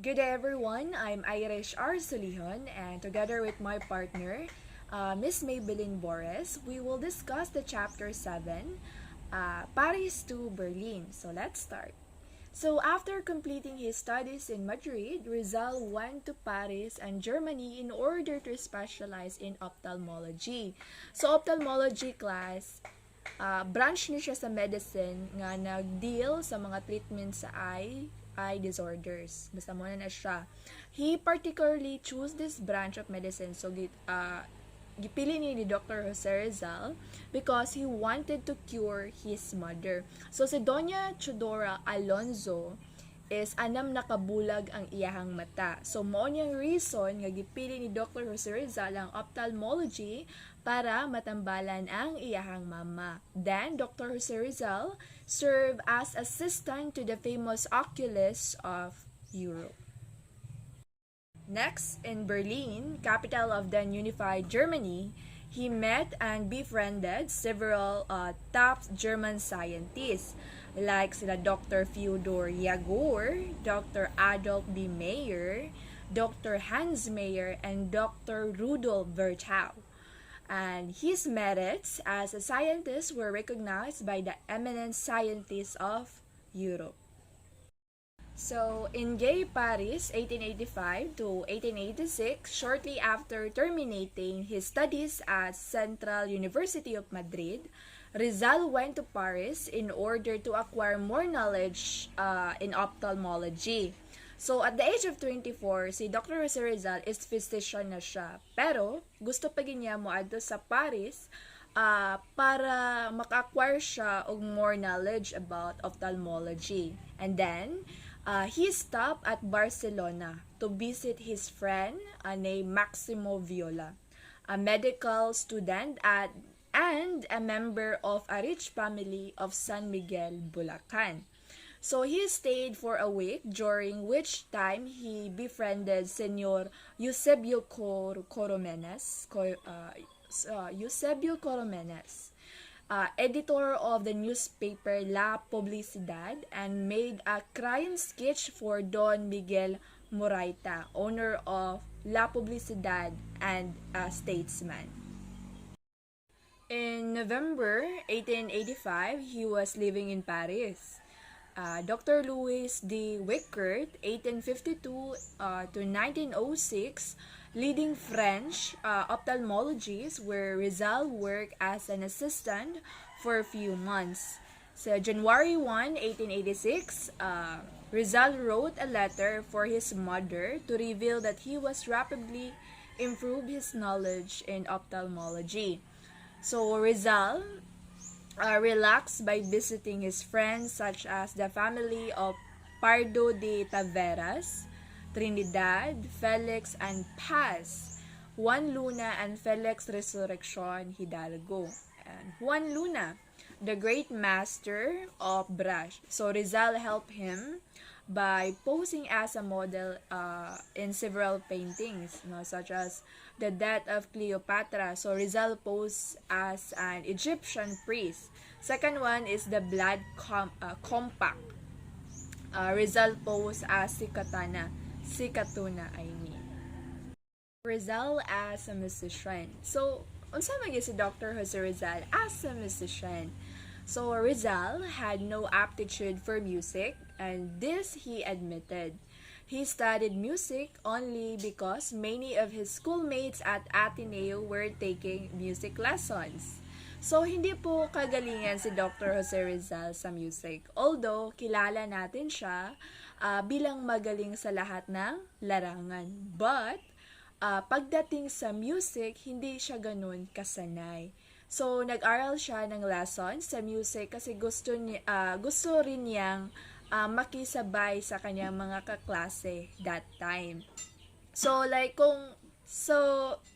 Good day everyone, I'm Irish R. Solihon and together with my partner, Miss Maybelline Boris, we will discuss the chapter 7, Paris to Berlin. So let's start. So after completing his studies in Madrid, Rizal went to Paris and Germany in order to specialize in ophthalmology. So ophthalmology class, branch niya siya sa medicine nga nag-deal sa mga treatment sa eye disorders. Basta muna na siya. He particularly chose this branch of medicine. So, gipili ni Dr. Jose Rizal because he wanted to cure his mother. So, si Doña Chodora Alonzo is anam nakabulag ang iyahang mata. So, mo niyang reason nga gipili ni Dr. Jose Rizal ang ophthalmology para matambalan ang iyahang mama. Then, Dr. Jose Rizal served as assistant to the famous oculist of Europe. Next, in Berlin, capital of then unified Germany, he met and befriended several top German scientists like sila Dr. Fyodor Jagor, Dr. Adolf B. Mayer, Dr. Hans Mayer, and Dr. Rudolf Virchow. And his merits as a scientist were recognized by the eminent scientists of Europe. So, in Gay Paris, 1885 to 1886, shortly after terminating his studies at Central University of Madrid, Rizal went to Paris in order to acquire more knowledge in ophthalmology. So, at the age of 24, si Dr. Jose Rizal is physician na siya. Pero, gusto pa niya mo adto sa Paris para maka-acquire siya og more knowledge about ophthalmology. And then, he stopped at Barcelona to visit his friend named Maximo Viola, a medical student and a member of a rich family of San Miguel, Bulacan. So he stayed for a week, during which time he befriended Senor Eusebio Coromenes, editor of the newspaper La Publicidad, and made a crying sketch for Don Miguel Moraita, owner of La Publicidad and a statesman. In November 1885, he was living in Paris. Dr. Louis D. Wickert, 1852 to 1906, leading French ophthalmologist, where Rizal worked as an assistant for a few months. So, January 1, 1886, Rizal wrote a letter for his mother to reveal that he was rapidly improve his knowledge in ophthalmology. So, Rizal relaxed by visiting his friends such as the family of Pardo de Taveras, Trinidad, Felix, and Paz, Juan Luna, and Felix Resurrection Hidalgo, and Juan Luna, the great master of brush. So Rizal helped him by posing as a model in several paintings, such as the Death of Cleopatra. So Rizal posed as an Egyptian priest. Second one is the Blood Compact. Rizal posed as Sikatuna, I mean. Rizal as a musician. So, unsa man si Dr. Jose Rizal as a musician? So, Rizal had no aptitude for music, and this he admitted. He studied music only because many of his schoolmates at Ateneo were taking music lessons. So, hindi po kagalingan si Dr. Jose Rizal sa music. Although, kilala natin siya bilang magaling sa lahat ng larangan. But, pagdating sa music, hindi siya ganun kasanay. So, nag-aral siya ng lesson sa music kasi gusto rin niyang makisabay sa kanyang mga kaklase that time. So,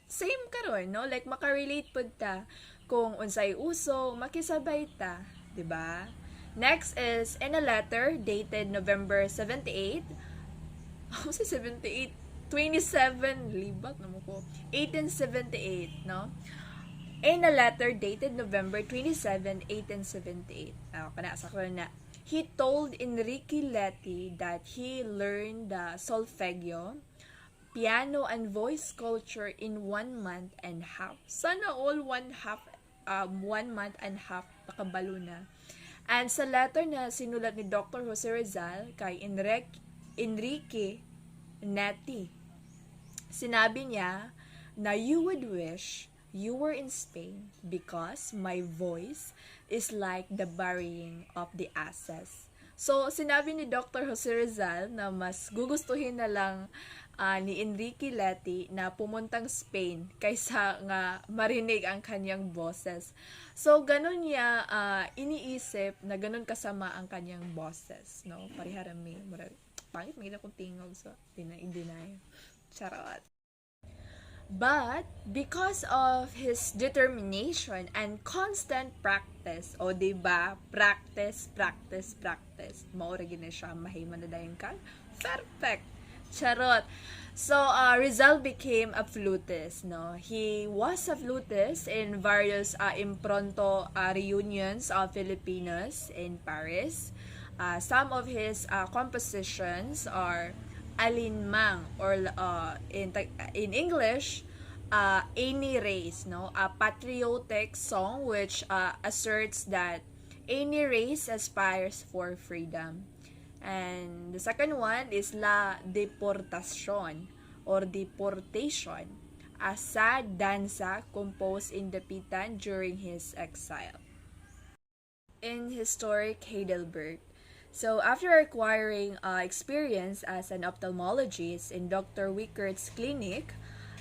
same karon, no? Like, makarelate po ta kung unsay uso, makisabay ta, di ba? Next is in a letter dated November 78. Ano si 78? 27, libat naman ko. 1878, no? In a letter dated November 27, 1878. Kanasa ko na. he told Enrique Leti that he learned the solfeggio, piano, and voice culture in 1 month and a half. Sana all 1 month and a half, nakabalo na. And sa letter na sinulat ni Dr. Jose Rizal kay Enrique Neti, sinabi niya na you would wish you were in Spain because my voice is like the burying of the asses. So, sinabi ni Dr. Jose Rizal na mas gugustuhin na lang ni Enrique Leti na pumuntang Spain kaysa nga marinig ang kanyang boses. So, ganun niya iniisip na ganun kasama ang kanyang boses. No? Pariharami. Pangit, may kong tingog. So, deny. Charot. But, because of his determination and constant practice, o diba, practice, maura gina siya, mahiman na dayon ka, perfect, charot. So, Rizal became a flutist, no? He was a flutist in various impronto reunions of Filipinos in Paris. Some of his compositions are Alinmang, or in English, Any Race, no? A patriotic song which asserts that any race aspires for freedom. And the second one is La Deportación or Deportation, a sad danza composed in Dapitan during his exile. In historic Heidelberg. So, after acquiring experience as an ophthalmologist in Dr. Wickert's clinic,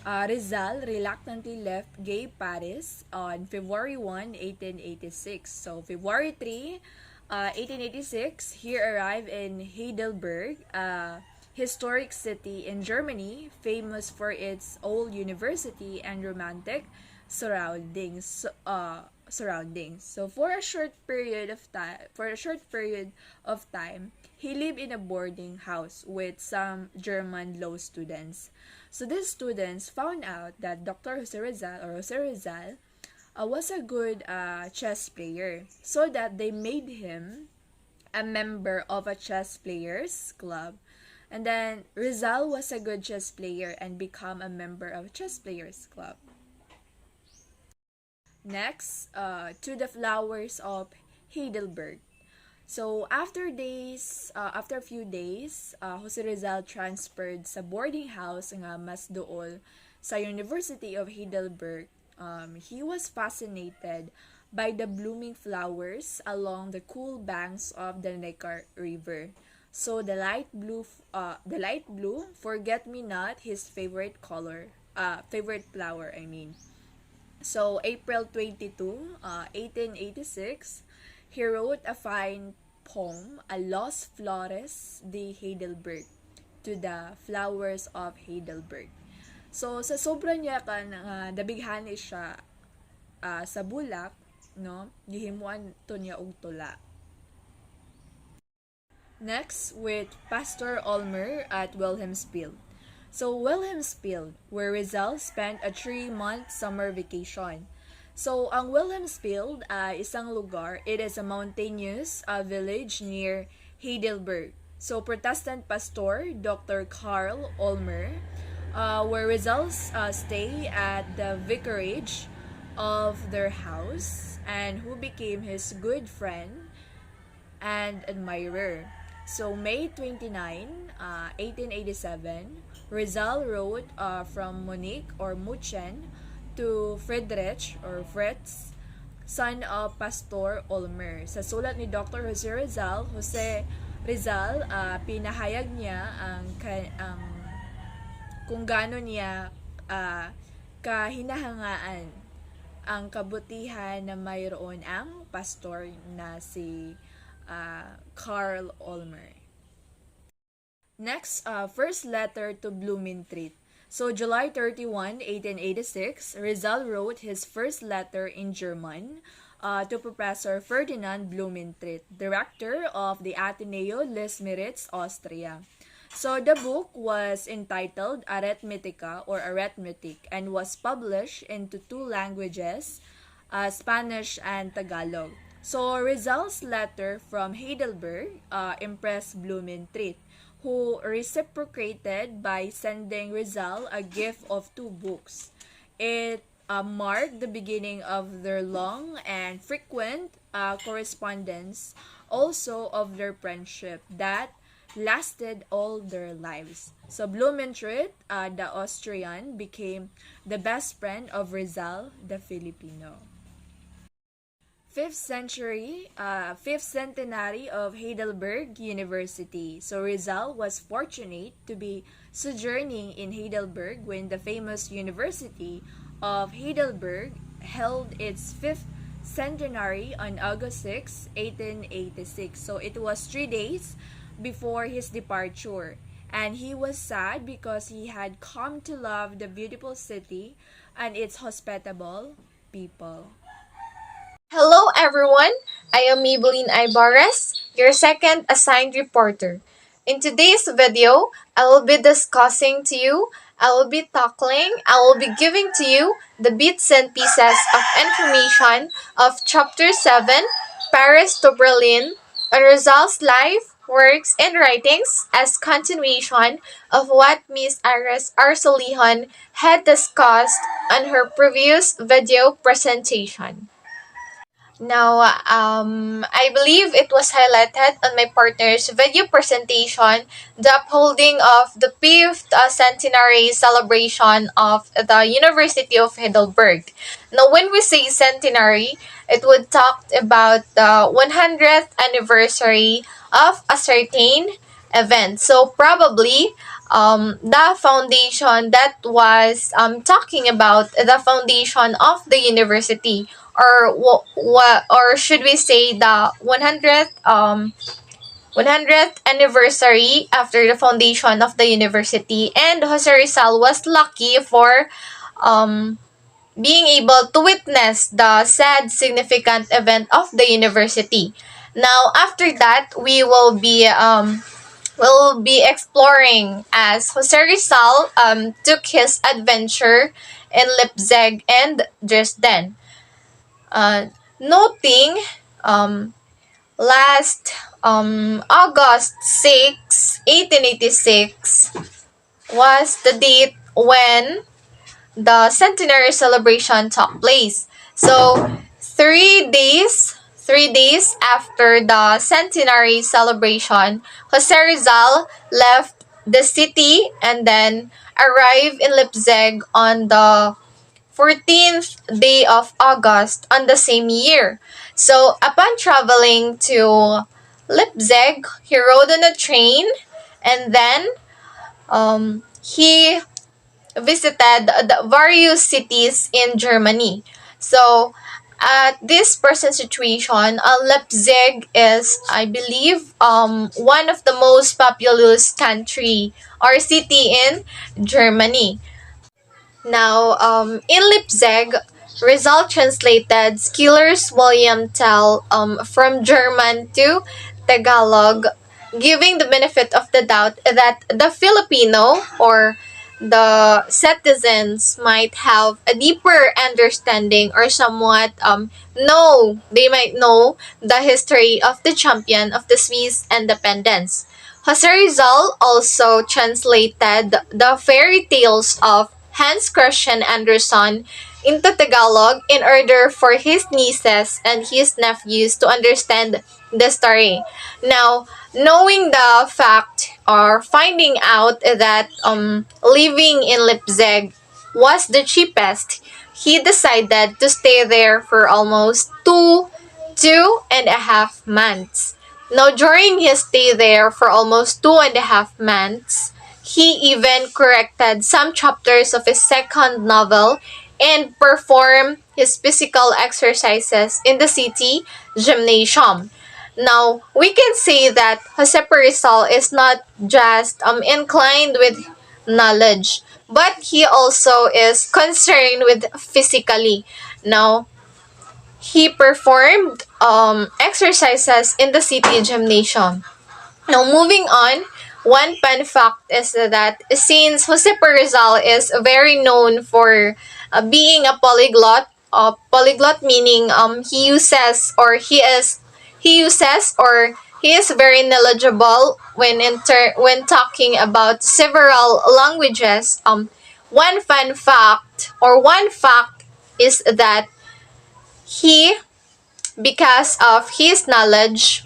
Rizal reluctantly left gay Paris on February 1, 1886. So, February 3, 1886, he arrived in Heidelberg, a historic city in Germany, famous for its old university and romantic surroundings. So for a short period of time, he lived in a boarding house with some German law students. So these students found out that Dr. Jose Rizal was a good chess player, so that they made him a member of a chess players club. And then Rizal was a good chess player and become a member of a chess players club. Next, to the flowers of Heidelberg. So, after a few days, Jose Rizal transferred sa boarding house nga mas dool sa University of Heidelberg. He was fascinated by the blooming flowers along the cool banks of the Neckar River. So, the light blue, forget-me-not, his favorite flower, I mean. So, April 22, 1886, he wrote a fine poem, A Los Flores de Heidelberg, to the flowers of Heidelberg. So, sa sobra niya ka dabighani siya sa bulak, no? Gihimuan to niya og tula. Next, with Pastor Olmer at Wilhelmsfield. So, Wilhelmsfield, where Rizal spent a 3-month summer vacation. So, ang Wilhelmsfield, isang lugar, it is a mountainous village near Heidelberg. So, Protestant pastor, Dr. Karl Olmer, where Rizal's stay at the vicarage of their house, and who became his good friend and admirer. So, May 29, 1887, Rizal wrote from Munich or Muchen to Friedrich or Fritz, son of Pastor Olmer. Sa sulat ni Dr. Jose Rizal, pinahayag niya ang kung gaano niya kahinahangaan ang kabutihan na mayroon ang pastor na si Karl Olmer. Next, first letter to Blumentritt. So, July 31, 1886, Rizal wrote his first letter in German to Professor Ferdinand Blumentritt, director of the Ateneo Les Mérites, Austria. So, the book was entitled Arithmetica or Arithmetic and was published into 2 languages, Spanish and Tagalog. So Rizal's letter from Heidelberg impressed Blumentritt, who reciprocated by sending Rizal a gift of two books. It marked the beginning of their long and frequent correspondence, also of their friendship that lasted all their lives. So Blumentritt, the Austrian, became the best friend of Rizal, the Filipino. Fifth centenary of Heidelberg University. So Rizal was fortunate to be sojourning in Heidelberg when the famous University of Heidelberg held its fifth centenary on August 6, 1886. So it was 3 days before his departure. And he was sad because he had come to love the beautiful city and its hospitable people. Hello everyone, I am Maybelline Ibarres, your second assigned reporter. In today's video, I will be discussing to you, I will be giving to you the bits and pieces of information of Chapter 7, Paris to Berlin, on Rizal's life, works, and writings as continuation of what Miss Iris Arsolihan had discussed on her previous video presentation. Now, I believe it was highlighted on my partner's video presentation, the upholding of the fifth centenary celebration of the University of Heidelberg. Now, when we say centenary, it would talk about the 100th anniversary of a certain event. So, probably, the foundation that was talking about the foundation of the university, or what, or should we say the 100th anniversary after the foundation of the university. And Jose Rizal was lucky for um, being able to witness the sad significant event of the university. Now after that, we will be exploring as Jose Rizal took his adventure in Leipzig and Dresden. Noting um, last August 6, 1886 was the date when the centenary celebration took place. So 3 days after the centenary celebration, Jose Rizal left the city and then arrived in Leipzig on the 14th day of August on the same year. So upon traveling to Leipzig, he rode on a train and then he visited the various cities in Germany. So, at this present situation, Leipzig is, I believe, one of the most populous country or city in Germany. Now, in Leipzig, Rizal translated Schiller's William Tell from German to Tagalog, giving the benefit of the doubt that the Filipino or the citizens might have a deeper understanding or somewhat they might know the history of the champion of the Swiss independence. Jose Rizal also translated the fairy tales of Hans Christian Andersen into Tagalog in order for his nieces and his nephews to understand the story. Now, knowing the fact or finding out that living in Leipzig was the cheapest, he decided to stay there for almost 2.5 months. Now, during his stay there for almost 2.5 months, he even corrected some chapters of his second novel and performed his physical exercises in the city gymnasium. Now, we can say that Jose Rizal is not just inclined with knowledge, but he also is concerned with physically. Now, he performed exercises in the city gymnasium. Now, moving on, one fun fact is that since Jose Rizal is very known for being a polyglot polyglot, meaning he is very knowledgeable when talking about several languages. One fact is that he because of his knowledge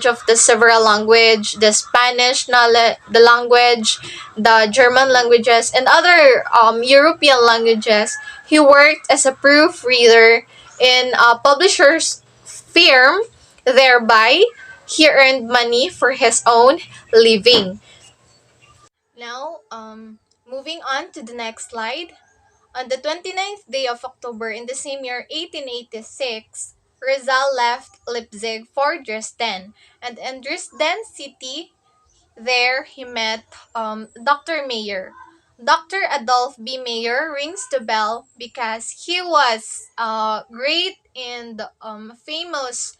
of the several language, the Spanish knowledge, the language, the German languages, and other European languages, he worked as a proofreader in a publisher's firm. Thereby, he earned money for his own living. Now, moving on to the next slide. On the 29th day of October in the same year, 1886, Rizal left Leipzig for Dresden. And in Dresden city, there he met Dr. Mayer. Dr. Adolf B. Mayer rings the bell because he was great and famous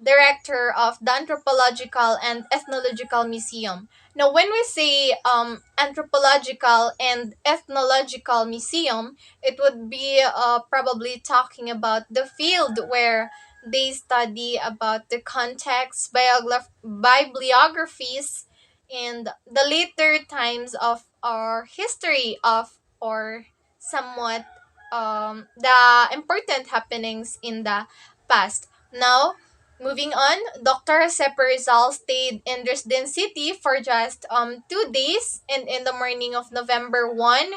director of the Anthropological and Ethnological Museum. Now, when we say anthropological and ethnological museum, it would be probably talking about the field where they study about the context, bibliographies, and the later times of our history of or somewhat the important happenings in the past. Now, moving on, Dr. Jose Rizal stayed in Dresden City for just 2 days, and in the morning of November 1,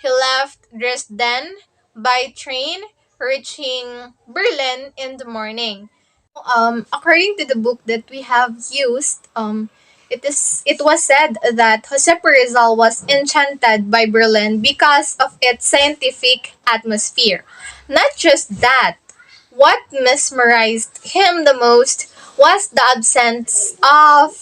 he left Dresden by train, reaching Berlin in the morning. According to the book that we have used, it was said that Jose Rizal was enchanted by Berlin because of its scientific atmosphere. Not just that, what mesmerized him the most was the absence of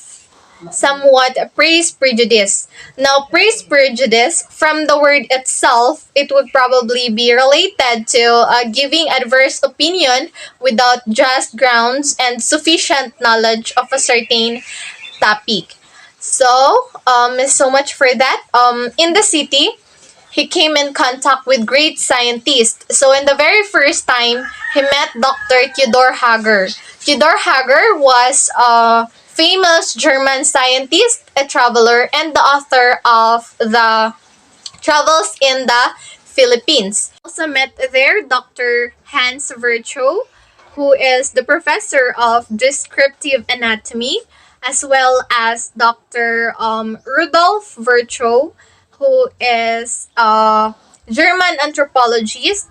somewhat praise prejudice. Now, praise prejudice, from the word itself, it would probably be related to giving adverse opinion without just grounds and sufficient knowledge of a certain topic. So much for that. In the city, he came in contact with great scientists. So in the very first time, he met Dr. Theodor Hager. Theodor Hager was a famous German scientist, a traveler, and the author of the Travels in the Philippines. Also met there Dr. Hans Virchow, who is the professor of descriptive anatomy, as well as Dr. Rudolf Virchow, who is a German anthropologist.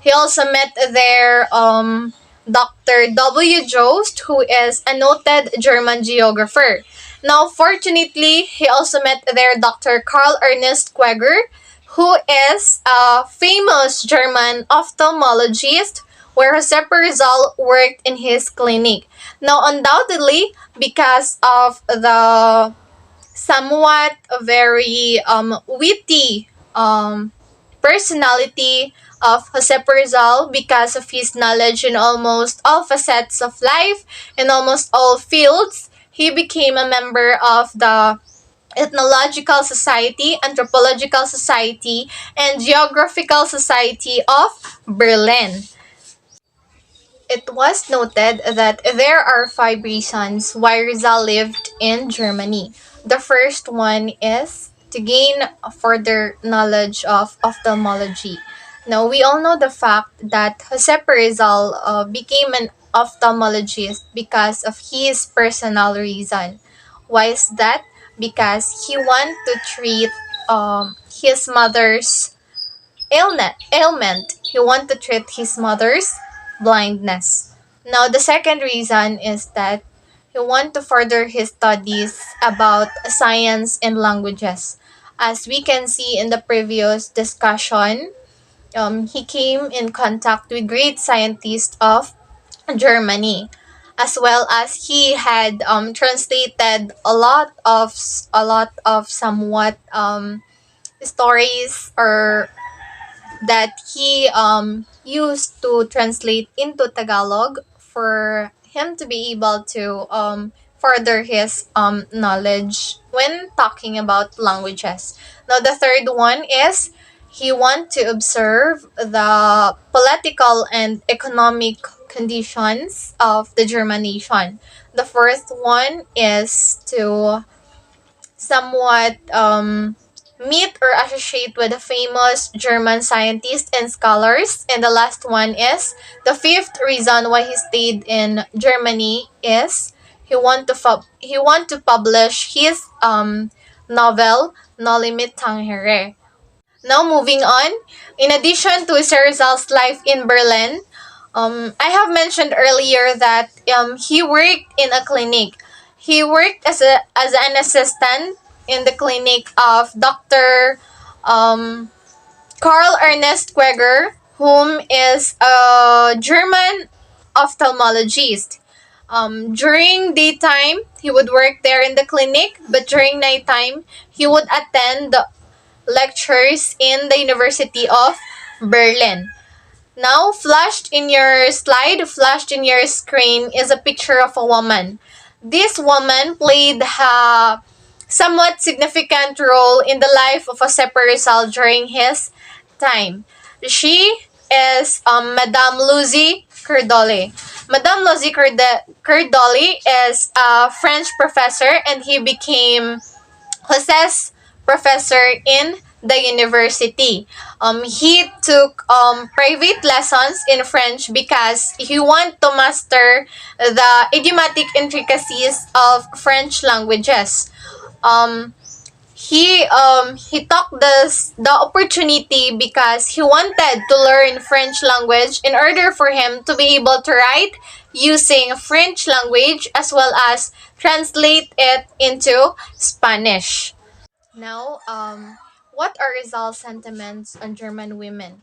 He also met there Dr. W. Jost, who is a noted German geographer. Now, fortunately, he also met there Dr. Karl Ernst Queger, who is a famous German ophthalmologist where Jose Rizal worked in his clinic. Now, undoubtedly, because of the somewhat very witty personality of Jose Rizal, because of his knowledge in almost all facets of life, in almost all fields, he became a member of the Ethnological Society, Anthropological Society, and Geographical Society of Berlin. It was noted that there are 5 reasons why Rizal lived in Germany. The first one is to gain further knowledge of ophthalmology. Now, we all know the fact that Jose Rizal became an ophthalmologist because of his personal reason. Why is that? Because he wanted to treat his mother's ailment. He wanted to treat his mother's blindness. Now, the second reason is that he wanted to further his studies about science and languages. As we can see in the previous discussion, he came in contact with great scientists of Germany, as well as he had translated a lot of somewhat stories or that he used to translate into Tagalog for him to be able to further his knowledge when talking about languages. Now, the third one is he want to observe the political and economic conditions of the German nation. The first one is to somewhat meet or associate with the famous German scientists and scholars. And the last one is the fifth reason why he stayed in Germany is he want to publish his novel No Limit Tangere. Now moving on, in addition to Serzal's life in Berlin, I have mentioned earlier that he worked in a clinic. He worked as an assistant in the clinic of Dr. Um, Karl Ernest Queger, whom is a German ophthalmologist. During daytime, he would work there in the clinic, but during nighttime, he would attend lectures in the University of Berlin. Now, flashed in your screen is a picture of a woman. This woman played a somewhat significant role in the life of Jose Rizal during his time. She is Madame Lucy Curdoli. Madame Lucy Curdoli is a French professor and he became Jose's professor in the university. He took private lessons in French because he wanted to master the idiomatic intricacies of French languages. Um, he took the opportunity because he wanted to learn French language in order for him to be able to write using French language as well as translate it into Spanish. Now, what are Rizal's sentiments on German women?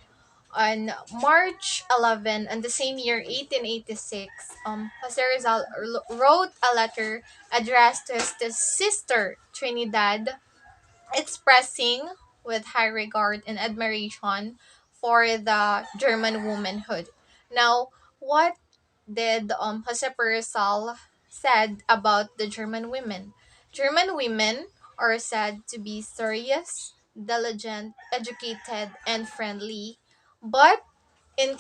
On March 11, and the same year, 1886, Jose Rizal wrote a letter addressed to his sister Trinidad, expressing with high regard and admiration for the German womanhood. Now, what did Jose Rizal said about the German women? German women are said to be serious, diligent, educated, and friendly, but in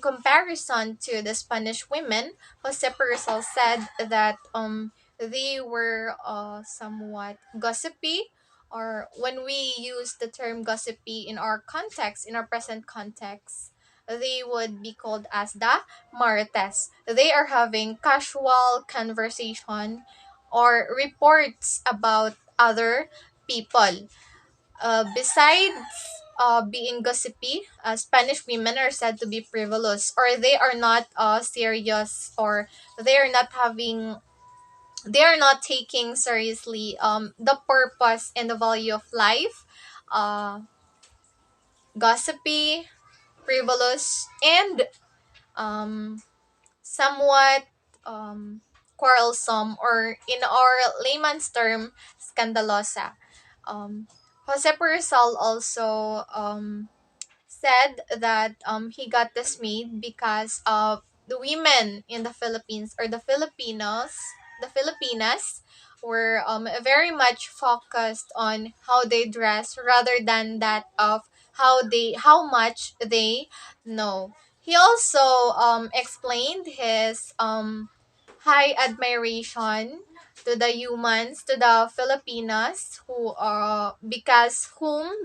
comparison to the Spanish women, Jose Rizal said that they were somewhat gossipy, or when we use the term gossipy in our context, in our present context, they would be called as the marites. They are having casual conversation or reports about other people. Besides being gossipy, Spanish women are said to be frivolous, or they are not serious, or they are not having they are not taking seriously the purpose and the value of life. Gossipy, frivolous, and um, somewhat quarrelsome, or in our layman's term, scandalosa. Um, Jose Rizal also said that he got dismayed because of the women in the Philippines, or the Filipinas were very much focused on how they dress rather than that of how much they know. He also explained his high admiration to the humans, to the Filipinas, who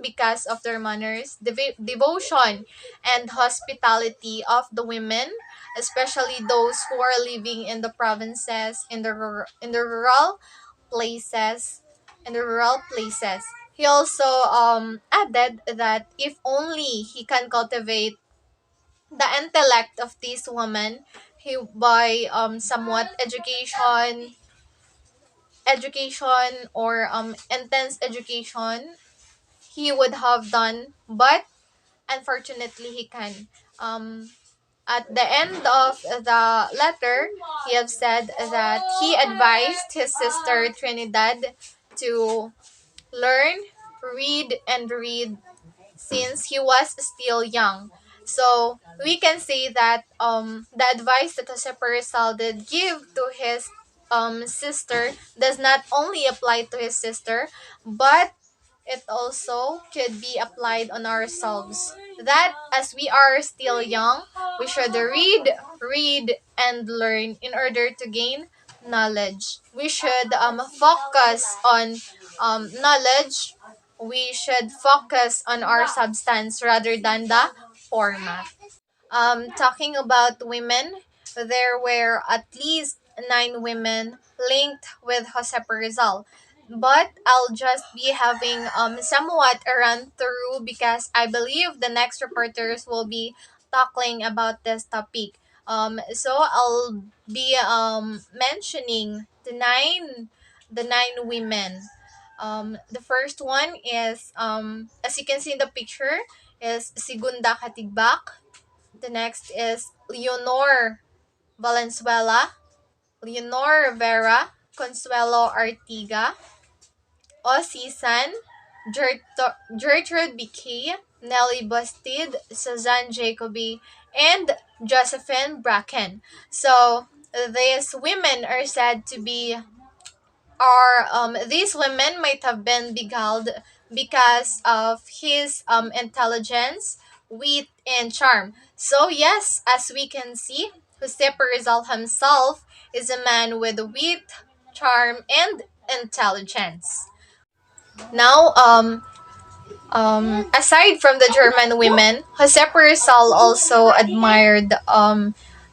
because of their manners, devotion, and hospitality of the women, especially those who are living in the provinces, in the rural places, He also added that if only he can cultivate the intellect of this woman, he by somewhat education, or intense education, he would have done, but unfortunately he can. At the end of the letter, he have said that he advised his sister Trinidad to learn, read since he was still young. So we can say that the advice that Jose Rizal did give to his sister does not only apply to his sister, but it also could be applied on ourselves. That as we are still young, we should read, and learn in order to gain knowledge. We should focus on knowledge. We should focus on our substance rather than the format. Talking about women, there were at least 9 women linked with Josepa Rizal. But I'll just be having somewhat a run through because I believe the next reporters will be talking about this topic. So I'll be mentioning the nine women. The first one is as you can see in the picture is Sigunda Katigbak. The next is Leonor Valenzuela, Leonor Rivera, Consuelo Artiga, Ossie San, Gertrude BK, Nellie Bastid, Suzanne Jacoby, and Josephine Bracken. So these women are said to be or these women might have been beguiled because of his intelligence, wit, and charm. So yes, as we can see, Jose Rizal himself is a man with wit, charm, and intelligence. Now, aside from the German women, Josep Rizal also admired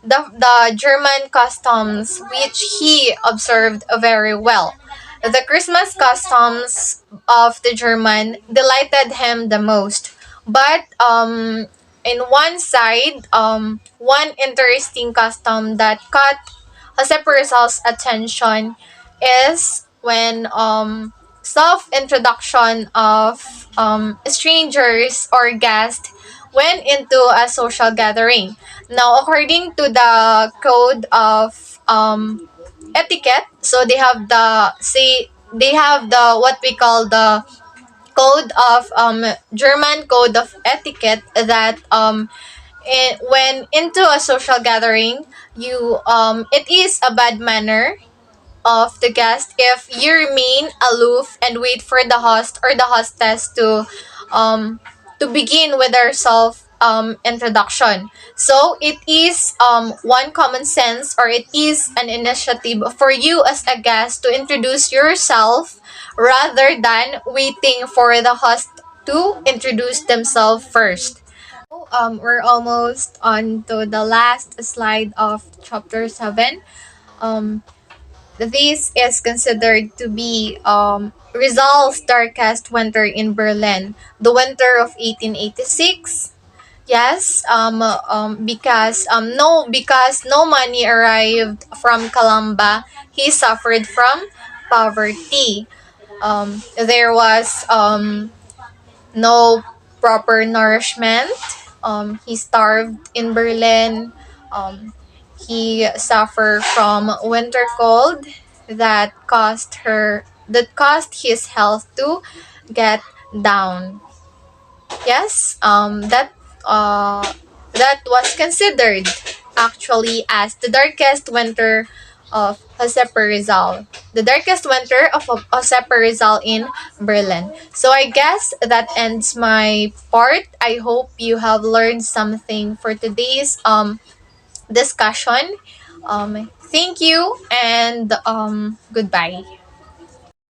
the German customs, which he observed very well. The Christmas customs of the German delighted him the most. But in one side, one interesting custom that caught Josep Rizal's attention is when self introduction of strangers or guests went into a social gathering. Now, according to the code of etiquette, so they have the what we call the code of German code of etiquette that when into a social gathering, you it is a bad manner of the guest if you remain aloof and wait for the host or the hostess to begin with their self introduction. So it is one common sense or it is an initiative for you as a guest to introduce yourself rather than waiting for the host to introduce themselves first. We're almost on to the last slide of chapter 7. Um, this is considered to be Rizal's darkest winter in Berlin, the winter of 1886. Yes, because no money arrived from Calamba, he suffered from poverty. There was no proper nourishment. He starved in Berlin. He suffered from winter cold that caused his health to get down. Yes, that was considered actually as the darkest winter of Josepa Rizal. The darkest winter of Josepa Rizal in Berlin. So I guess that ends my part. I hope you have learned something for today's discussion. Thank you and goodbye.